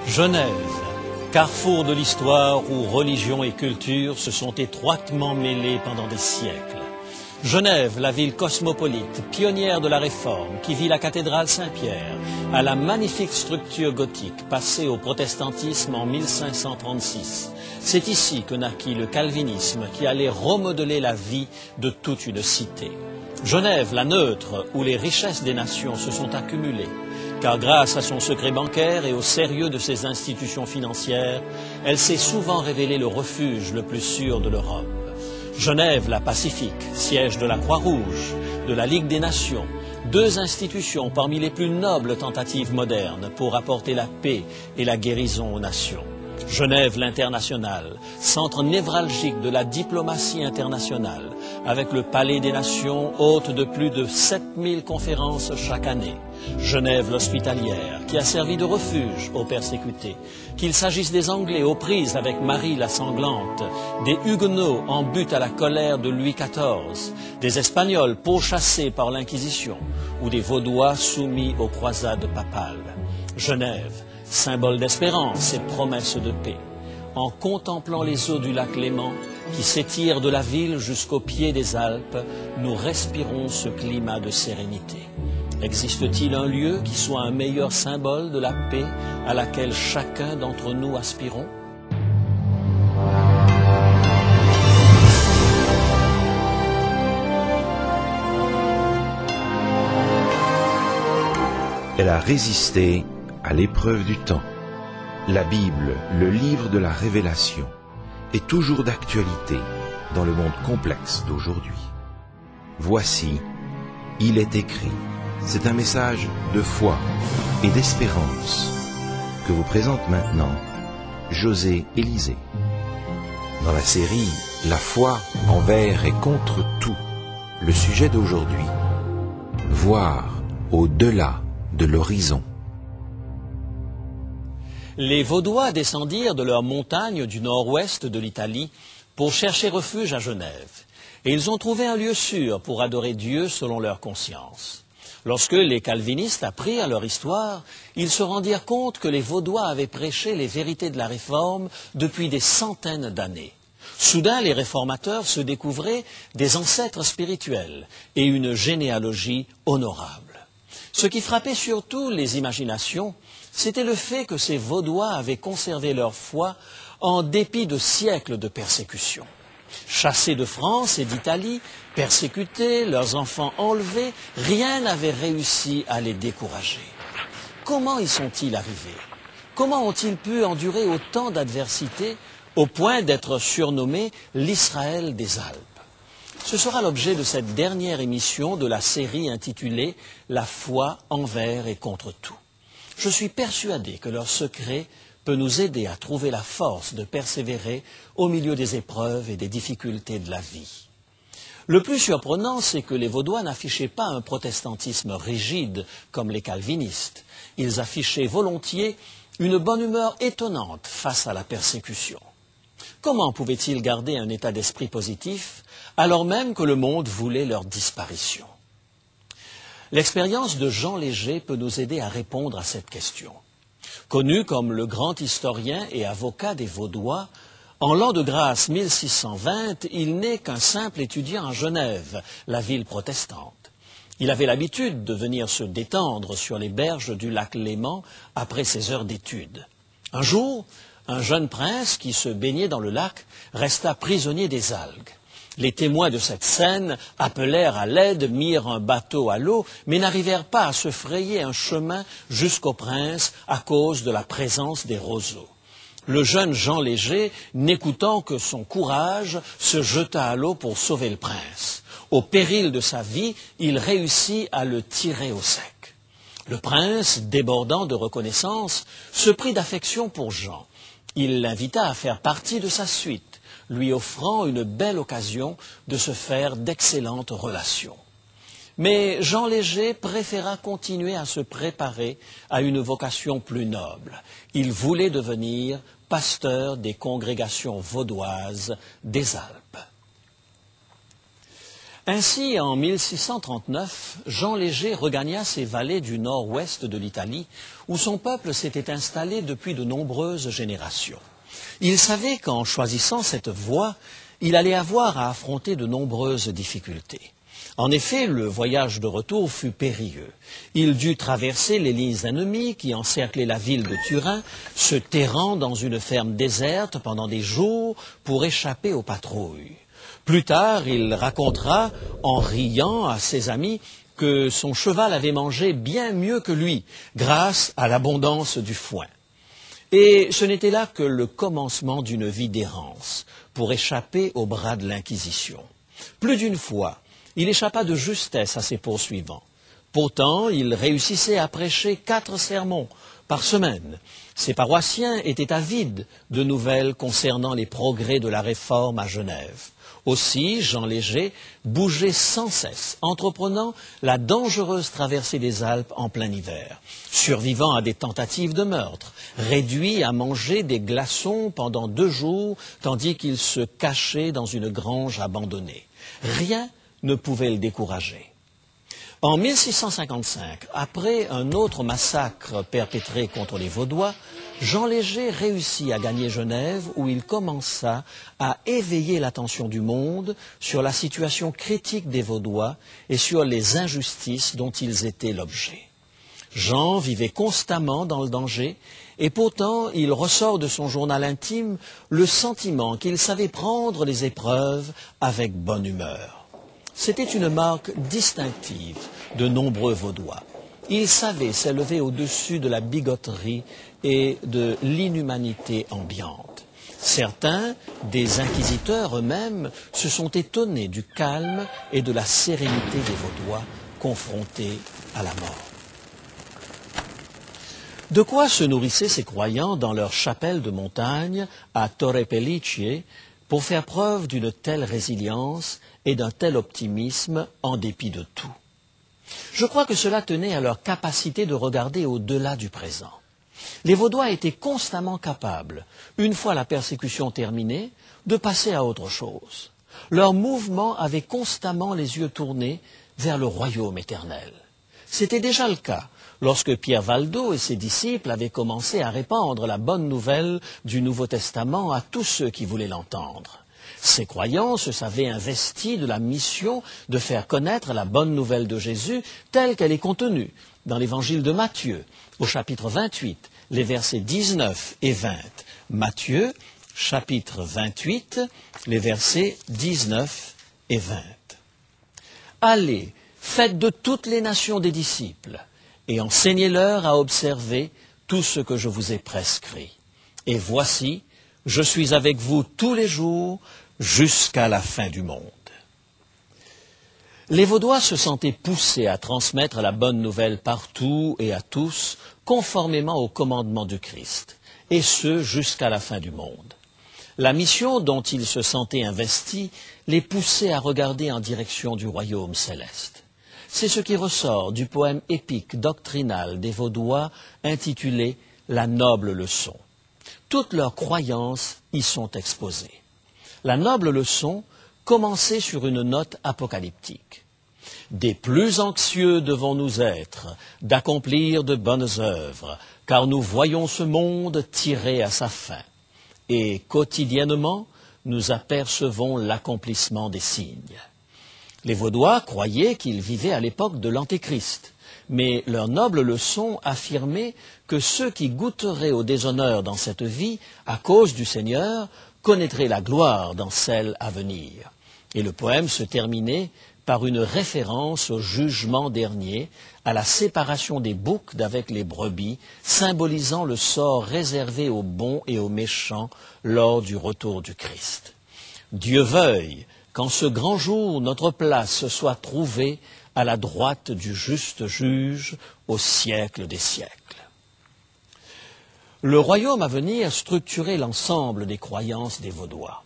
Genève, carrefour de l'histoire où religion et culture se sont étroitement mêlées pendant des siècles. Genève, la ville cosmopolite, pionnière de la Réforme, qui vit la cathédrale Saint-Pierre, à la magnifique structure gothique passée au protestantisme en 1536. C'est ici que naquit le calvinisme qui allait remodeler la vie de toute une cité. Genève, la neutre, où les richesses des nations se sont accumulées, car grâce à son secret bancaire et au sérieux de ses institutions financières, elle s'est souvent révélée le refuge le plus sûr de l'Europe. Genève, la Pacifique, siège de la Croix-Rouge, de la Ligue des Nations, deux institutions parmi les plus nobles tentatives modernes pour apporter la paix et la guérison aux nations. Genève, l'international, centre névralgique de la diplomatie internationale, avec le Palais des Nations, hôte de plus de 7000 conférences chaque année. Genève, l'hospitalière, qui a servi de refuge aux persécutés, qu'il s'agisse des Anglais aux prises avec Marie la sanglante, des Huguenots en butte à la colère de Louis XIV, des Espagnols pourchassés par l'Inquisition, ou des Vaudois soumis aux croisades papales. Genève, symbole d'espérance et promesse de paix. En contemplant les eaux du lac Léman, qui s'étirent de la ville jusqu'au pied des Alpes, nous respirons ce climat de sérénité. Existe-t-il un lieu qui soit un meilleur symbole de la paix à laquelle chacun d'entre nous aspirons ? Elle a résisté à l'épreuve du temps. La Bible, le livre de la révélation, est toujours d'actualité dans le monde complexe d'aujourd'hui. Voici, il est écrit. C'est un message de foi et d'espérance que vous présente maintenant José Élysée. Dans la série La foi envers et contre tout, le sujet d'aujourd'hui, voir au-delà de l'horizon. Les Vaudois descendirent de leurs montagnes du nord-ouest de l'Italie pour chercher refuge à Genève. Et ils ont trouvé un lieu sûr pour adorer Dieu selon leur conscience. Lorsque les calvinistes apprirent leur histoire, ils se rendirent compte que les Vaudois avaient prêché les vérités de la Réforme depuis des centaines d'années. Soudain, les réformateurs se découvraient des ancêtres spirituels et une généalogie honorable. Ce qui frappait surtout les imaginations, c'était le fait que ces Vaudois avaient conservé leur foi en dépit de siècles de persécution. Chassés de France et d'Italie, persécutés, leurs enfants enlevés, rien n'avait réussi à les décourager. Comment y sont-ils arrivés? Comment ont-ils pu endurer autant d'adversités au point d'être surnommés l'Israël des Alpes? Ce sera l'objet de cette dernière émission de la série intitulée « La foi envers et contre tout ». Je suis persuadé que leur secret peut nous aider à trouver la force de persévérer au milieu des épreuves et des difficultés de la vie. Le plus surprenant, c'est que les Vaudois n'affichaient pas un protestantisme rigide comme les calvinistes. Ils affichaient volontiers une bonne humeur étonnante face à la persécution. Comment pouvaient-ils garder un état d'esprit positif alors même que le monde voulait leur disparition? L'expérience de Jean Léger peut nous aider à répondre à cette question. Connu comme le grand historien et avocat des Vaudois, en l'an de grâce 1620, il n'est qu'un simple étudiant à Genève, la ville protestante. Il avait l'habitude de venir se détendre sur les berges du lac Léman après ses heures d'études. Un jour, un jeune prince qui se baignait dans le lac resta prisonnier des algues. Les témoins de cette scène appelèrent à l'aide, mirent un bateau à l'eau, mais n'arrivèrent pas à se frayer un chemin jusqu'au prince à cause de la présence des roseaux. Le jeune Jean Léger, n'écoutant que son courage, se jeta à l'eau pour sauver le prince. Au péril de sa vie, il réussit à le tirer au sec. Le prince, débordant de reconnaissance, se prit d'affection pour Jean. Il l'invita à faire partie de sa suite, lui offrant une belle occasion de se faire d'excellentes relations. Mais Jean Léger préféra continuer à se préparer à une vocation plus noble. Il voulait devenir pasteur des congrégations vaudoises des Alpes. Ainsi, en 1639, Jean Léger regagna ces vallées du nord-ouest de l'Italie, où son peuple s'était installé depuis de nombreuses générations. Il savait qu'en choisissant cette voie, il allait avoir à affronter de nombreuses difficultés. En effet, le voyage de retour fut périlleux. Il dut traverser les lignes ennemies qui encerclaient la ville de Turin, se terrant dans une ferme déserte pendant des jours pour échapper aux patrouilles. Plus tard, il racontera, en riant à ses amis, que son cheval avait mangé bien mieux que lui, grâce à l'abondance du foin. Et ce n'était là que le commencement d'une vie d'errance, pour échapper aux bras de l'Inquisition. Plus d'une fois, il échappa de justesse à ses poursuivants. Pourtant, il réussissait à prêcher 4 sermons par semaine. Ses paroissiens étaient avides de nouvelles concernant les progrès de la réforme à Genève. Aussi, Jean Léger bougeait sans cesse, entreprenant la dangereuse traversée des Alpes en plein hiver, survivant à des tentatives de meurtre, réduit à manger des glaçons pendant 2 jours, tandis qu'il se cachait dans une grange abandonnée. Rien ne pouvait le décourager. En 1655, après un autre massacre perpétré contre les Vaudois, Jean Léger réussit à gagner Genève où il commença à éveiller l'attention du monde sur la situation critique des Vaudois et sur les injustices dont ils étaient l'objet. Jean vivait constamment dans le danger et pourtant il ressort de son journal intime le sentiment qu'il savait prendre les épreuves avec bonne humeur. C'était une marque distinctive de nombreux Vaudois. Ils savaient s'élever au-dessus de la bigoterie et de l'inhumanité ambiante. Certains, des inquisiteurs eux-mêmes, se sont étonnés du calme et de la sérénité des Vaudois confrontés à la mort. De quoi se nourrissaient ces croyants dans leur chapelle de montagne à Torre Pellice pour faire preuve d'une telle résilience et d'un tel optimisme en dépit de tout? Je crois que cela tenait à leur capacité de regarder au-delà du présent. Les Vaudois étaient constamment capables, une fois la persécution terminée, de passer à autre chose. Leur mouvement avait constamment les yeux tournés vers le royaume éternel. C'était déjà le cas lorsque Pierre Valdo et ses disciples avaient commencé à répandre la bonne nouvelle du Nouveau Testament à tous ceux qui voulaient l'entendre. Ces croyants se savaient investis de la mission de faire connaître la bonne nouvelle de Jésus telle qu'elle est contenue dans l'évangile de Matthieu, au chapitre 28, les versets 19 et 20. Matthieu, chapitre 28, les versets 19 et 20. Allez, faites de toutes les nations des disciples, et enseignez-leur à observer tout ce que je vous ai prescrit. Et voici, je suis avec vous tous les jours, jusqu'à la fin du monde. Les Vaudois se sentaient poussés à transmettre la bonne nouvelle partout et à tous, conformément au commandement du Christ, et ce jusqu'à la fin du monde. La mission dont ils se sentaient investis les poussait à regarder en direction du royaume céleste. C'est ce qui ressort du poème épique doctrinal des Vaudois intitulé « La noble leçon ». Toutes leurs croyances y sont exposées. La noble leçon commençait sur une note apocalyptique. Des plus anxieux devons-nous être d'accomplir de bonnes œuvres, car nous voyons ce monde tirer à sa fin. Et quotidiennement, nous apercevons l'accomplissement des signes. Les Vaudois croyaient qu'ils vivaient à l'époque de l'Antéchrist, mais leur noble leçon affirmait que ceux qui goûteraient au déshonneur dans cette vie, à cause du Seigneur, connaîtraient la gloire dans celle à venir. Et le poème se terminait par une référence au jugement dernier, à la séparation des boucs d'avec les brebis, symbolisant le sort réservé aux bons et aux méchants lors du retour du Christ. Dieu veuille qu'en ce grand jour, notre place soit trouvée à la droite du juste juge au siècle des siècles. Le royaume à venir structurait l'ensemble des croyances des Vaudois.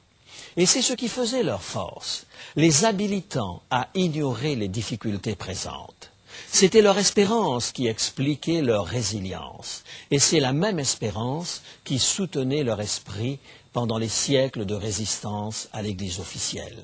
Et c'est ce qui faisait leur force, les habilitant à ignorer les difficultés présentes. C'était leur espérance qui expliquait leur résilience. Et c'est la même espérance qui soutenait leur esprit pendant les siècles de résistance à l'Église officielle.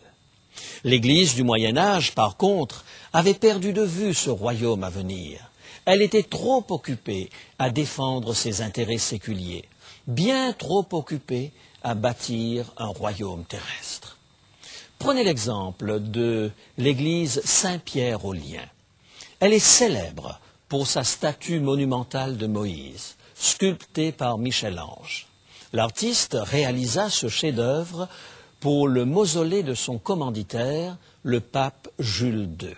L'Église du Moyen Âge, par contre, avait perdu de vue ce royaume à venir. Elle était trop occupée à défendre ses intérêts séculiers, bien trop occupée à bâtir un royaume terrestre. Prenez l'exemple de l'église Saint-Pierre aux Liens. Elle est célèbre pour sa statue monumentale de Moïse, sculptée par Michel-Ange. L'artiste réalisa ce chef-d'œuvre pour le mausolée de son commanditaire, le pape Jules II.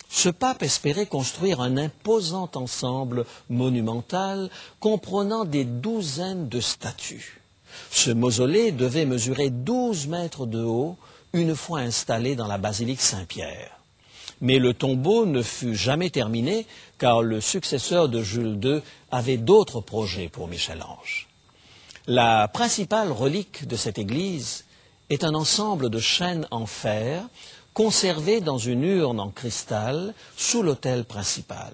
Ce pape espérait construire un imposant ensemble monumental comprenant des douzaines de statues. Ce mausolée devait mesurer 12 mètres de haut une fois installé dans la basilique Saint-Pierre. Mais le tombeau ne fut jamais terminé car le successeur de Jules II avait d'autres projets pour Michel-Ange. La principale relique de cette église est un ensemble de chaînes en fer conservées dans une urne en cristal sous l'autel principal.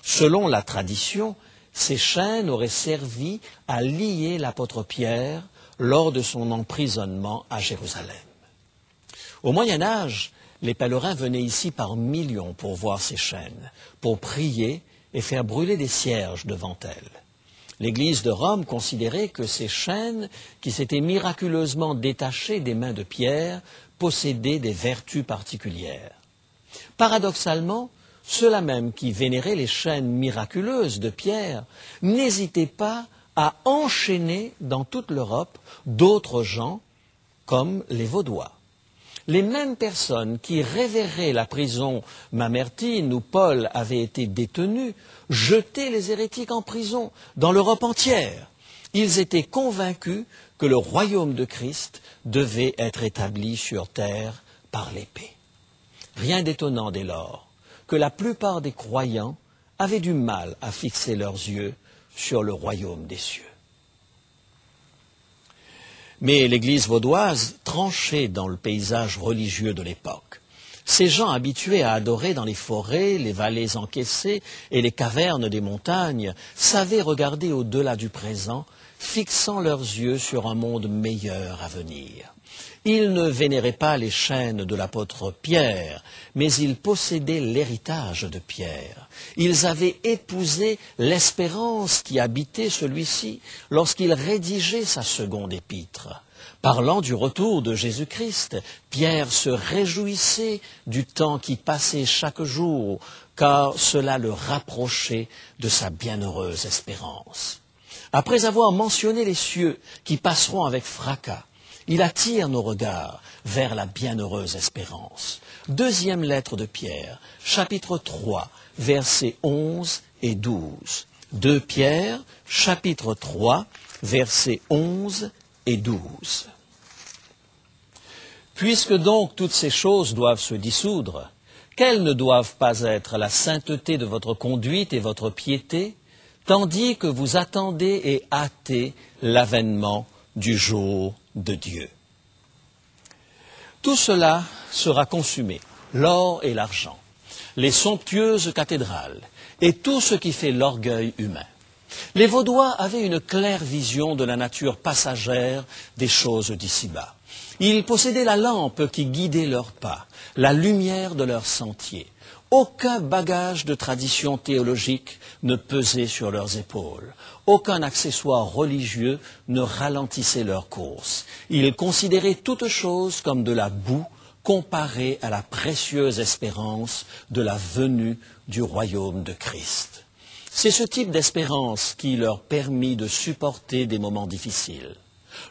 Selon la tradition, ces chaînes auraient servi à lier l'apôtre Pierre lors de son emprisonnement à Jérusalem. Au Moyen Âge, les pèlerins venaient ici par millions pour voir ces chaînes, pour prier et faire brûler des cierges devant elles. L'Église de Rome considérait que ces chaînes, qui s'étaient miraculeusement détachées des mains de Pierre, possédaient des vertus particulières. Paradoxalement, ceux-là même qui vénéraient les chaînes miraculeuses de Pierre n'hésitaient pas à enchaîner dans toute l'Europe d'autres gens, comme les Vaudois. Les mêmes personnes qui révéraient la prison Mamertine où Paul avait été détenu jetaient les hérétiques en prison dans l'Europe entière. Ils étaient convaincus que le royaume de Christ devait être établi sur terre par l'épée. Rien d'étonnant dès lors que la plupart des croyants avaient du mal à fixer leurs yeux sur le royaume des cieux. Mais l'Église vaudoise tranchait dans le paysage religieux de l'époque. Ces gens habitués à adorer dans les forêts, les vallées encaissées et les cavernes des montagnes savaient regarder au-delà du présent, fixant leurs yeux sur un monde meilleur à venir. Ils ne vénéraient pas les chaînes de l'apôtre Pierre, mais ils possédaient l'héritage de Pierre. Ils avaient épousé l'espérance qui habitait celui-ci lorsqu'il rédigeait sa seconde épître. Parlant du retour de Jésus-Christ, Pierre se réjouissait du temps qui passait chaque jour, car cela le rapprochait de sa bienheureuse espérance. Après avoir mentionné les cieux qui passeront avec fracas, il attire nos regards vers la bienheureuse espérance. Deuxième lettre de Pierre, chapitre 3, versets 11 et 12. 2 Pierre, chapitre 3, versets 11 et 12. Puisque donc toutes ces choses doivent se dissoudre, quelles ne doivent pas être la sainteté de votre conduite et votre piété, tandis que vous attendez et hâtez l'avènement du jour de Dieu. Tout cela sera consumé, l'or et l'argent, les somptueuses cathédrales et tout ce qui fait l'orgueil humain. Les Vaudois avaient une claire vision de la nature passagère des choses d'ici-bas. Ils possédaient la lampe qui guidait leurs pas, la lumière de leurs sentiers. Aucun bagage de tradition théologique ne pesait sur leurs épaules. Aucun accessoire religieux ne ralentissait leur course. Ils considéraient toute chose comme de la boue comparée à la précieuse espérance de la venue du royaume de Christ. C'est ce type d'espérance qui leur permit de supporter des moments difficiles.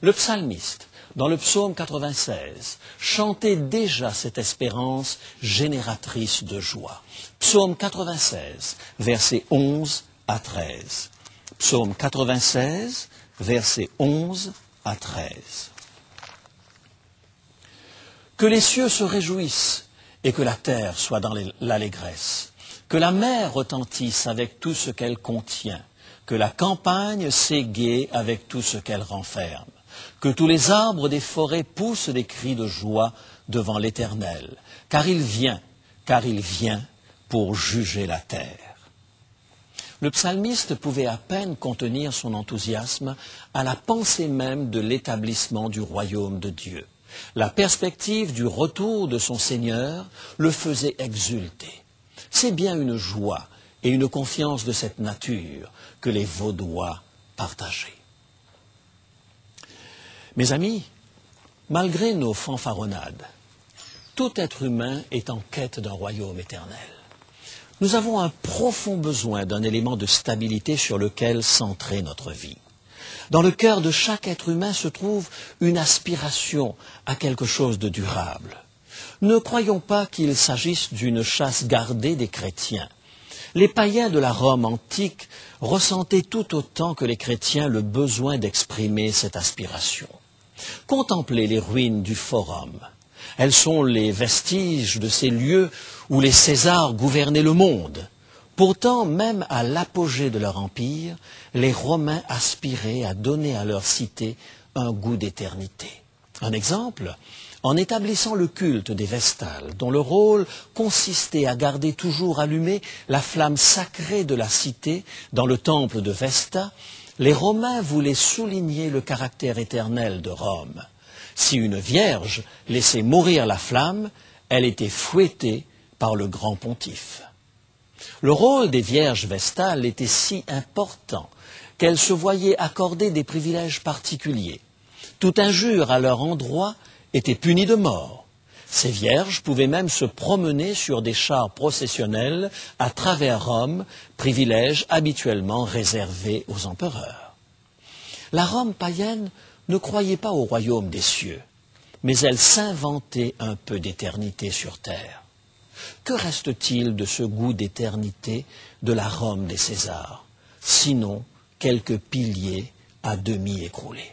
Le psalmiste, dans le psaume 96, chantait déjà cette espérance génératrice de joie. Psaume 96, versets 11 à 13. Psaume 96, versets 11 à 13. Que les cieux se réjouissent et que la terre soit dans l'allégresse. Que la mer retentisse avec tout ce qu'elle contient. Que la campagne s'égaie avec tout ce qu'elle renferme. Que tous les arbres des forêts poussent des cris de joie devant l'Éternel, car il vient pour juger la terre. Le psalmiste pouvait à peine contenir son enthousiasme à la pensée même de l'établissement du royaume de Dieu. La perspective du retour de son Seigneur le faisait exulter. C'est bien une joie et une confiance de cette nature que les Vaudois partageaient. Mes amis, malgré nos fanfaronnades, tout être humain est en quête d'un royaume éternel. Nous avons un profond besoin d'un élément de stabilité sur lequel centrer notre vie. Dans le cœur de chaque être humain se trouve une aspiration à quelque chose de durable. Ne croyons pas qu'il s'agisse d'une chasse gardée des chrétiens. Les païens de la Rome antique ressentaient tout autant que les chrétiens le besoin d'exprimer cette aspiration. Contemplez les ruines du Forum. Elles sont les vestiges de ces lieux où les Césars gouvernaient le monde. Pourtant, même à l'apogée de leur empire, les Romains aspiraient à donner à leur cité un goût d'éternité. Un exemple, en établissant le culte des Vestales, dont le rôle consistait à garder toujours allumée la flamme sacrée de la cité dans le temple de Vesta, les Romains voulaient souligner le caractère éternel de Rome. Si une vierge laissait mourir la flamme, elle était fouettée par le grand pontife. Le rôle des vierges vestales était si important qu'elles se voyaient accorder des privilèges particuliers. Toute injure à leur endroit était punie de mort. Ces vierges pouvaient même se promener sur des chars processionnels à travers Rome, privilège habituellement réservé aux empereurs. La Rome païenne ne croyait pas au royaume des cieux, mais elle s'inventait un peu d'éternité sur terre. Que reste-t-il de ce goût d'éternité de la Rome des Césars, sinon quelques piliers à demi écroulés?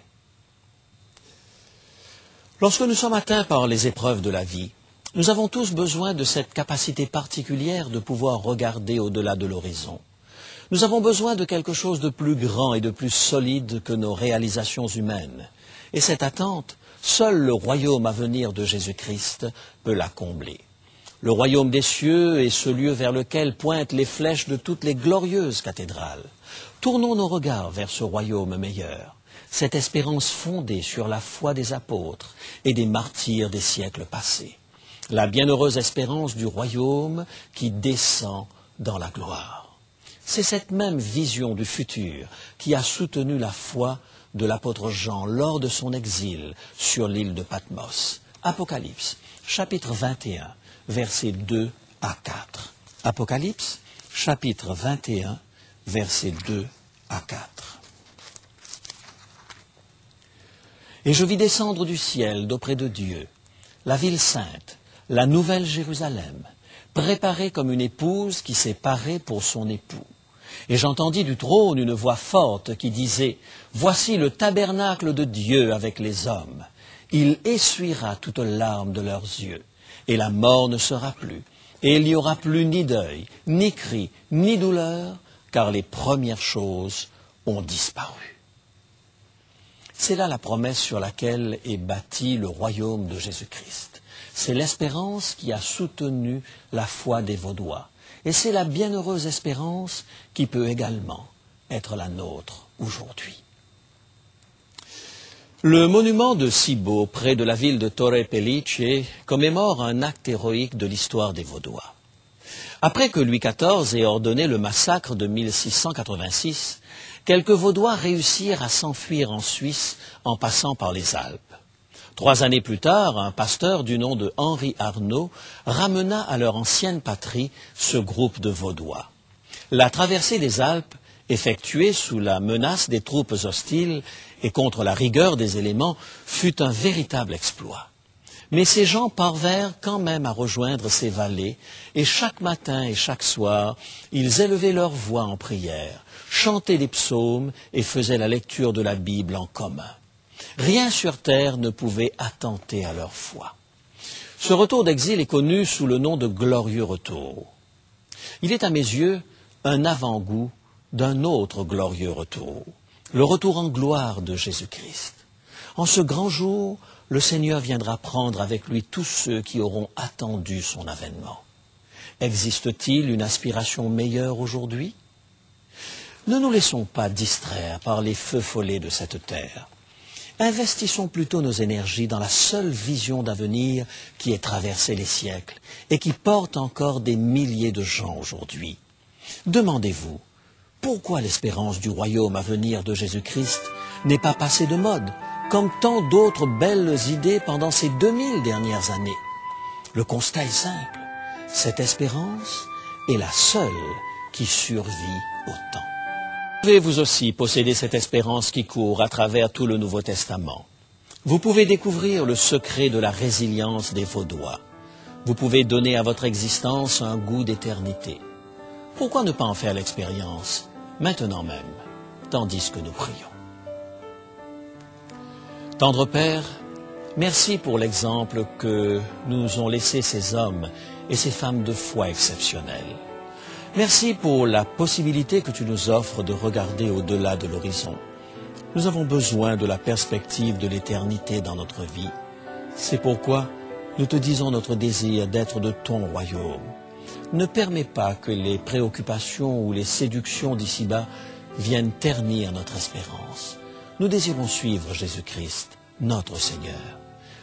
Lorsque nous sommes atteints par les épreuves de la vie, nous avons tous besoin de cette capacité particulière de pouvoir regarder au-delà de l'horizon. Nous avons besoin de quelque chose de plus grand et de plus solide que nos réalisations humaines. Et cette attente, seul le royaume à venir de Jésus-Christ peut la combler. Le royaume des cieux est ce lieu vers lequel pointent les flèches de toutes les glorieuses cathédrales. Tournons nos regards vers ce royaume meilleur, cette espérance fondée sur la foi des apôtres et des martyrs des siècles passés. La bienheureuse espérance du royaume qui descend dans la gloire. C'est cette même vision du futur qui a soutenu la foi de l'apôtre Jean lors de son exil sur l'île de Patmos. Apocalypse, chapitre 21, versets 2 à 4. Apocalypse, chapitre 21, versets 2 à 4. Et je vis descendre du ciel d'auprès de Dieu, la ville sainte, la nouvelle Jérusalem, préparée comme une épouse qui s'est parée pour son époux. Et j'entendis du trône une voix forte qui disait « Voici le tabernacle de Dieu avec les hommes. Il essuiera toute larme de leurs yeux, et la mort ne sera plus. Et il n'y aura plus ni deuil, ni cri, ni douleur, car les premières choses ont disparu. » C'est là la promesse sur laquelle est bâti le royaume de Jésus-Christ. C'est l'espérance qui a soutenu la foi des Vaudois. Et c'est la bienheureuse espérance qui peut également être la nôtre aujourd'hui. Le monument de Cibo, près de la ville de Torre Pellice, commémore un acte héroïque de l'histoire des Vaudois. Après que Louis XIV ait ordonné le massacre de 1686, quelques Vaudois réussirent à s'enfuir en Suisse en passant par les Alpes. 3 années plus tard, un pasteur du nom de Henri Arnaud ramena à leur ancienne patrie ce groupe de Vaudois. La traversée des Alpes, effectuée sous la menace des troupes hostiles et contre la rigueur des éléments, fut un véritable exploit. Mais ces gens parvinrent quand même à rejoindre ces vallées, et chaque matin et chaque soir, ils élevaient leur voix en prière, chantaient des psaumes et faisaient la lecture de la Bible en commun. Rien sur terre ne pouvait attenter à leur foi. Ce retour d'exil est connu sous le nom de glorieux retour. Il est à mes yeux un avant-goût d'un autre glorieux retour, le retour en gloire de Jésus-Christ. En ce grand jour, le Seigneur viendra prendre avec lui tous ceux qui auront attendu son avènement. Existe-t-il une aspiration meilleure aujourd'hui? Ne nous laissons pas distraire par les feux follets de cette terre. Investissons plutôt nos énergies dans la seule vision d'avenir qui ait traversé les siècles et qui porte encore des milliers de gens aujourd'hui. Demandez-vous, pourquoi l'espérance du royaume à venir de Jésus-Christ n'est pas passée de mode, comme tant d'autres belles idées pendant ces 2000 dernières années? Le constat est simple, cette espérance est la seule qui survit au temps. Vous pouvez vous aussi posséder cette espérance qui court à travers tout le Nouveau Testament. Vous pouvez découvrir le secret de la résilience des Vaudois. Vous pouvez donner à votre existence un goût d'éternité. Pourquoi ne pas en faire l'expérience, maintenant même, tandis que nous prions? Tendre Père, merci pour l'exemple que nous ont laissé ces hommes et ces femmes de foi exceptionnelles. Merci pour la possibilité que tu nous offres de regarder au-delà de l'horizon. Nous avons besoin de la perspective de l'éternité dans notre vie. C'est pourquoi nous te disons notre désir d'être de ton royaume. Ne permets pas que les préoccupations ou les séductions d'ici-bas viennent ternir notre espérance. Nous désirons suivre Jésus-Christ, notre Seigneur.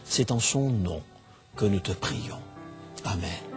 C'est en son nom que nous te prions. Amen.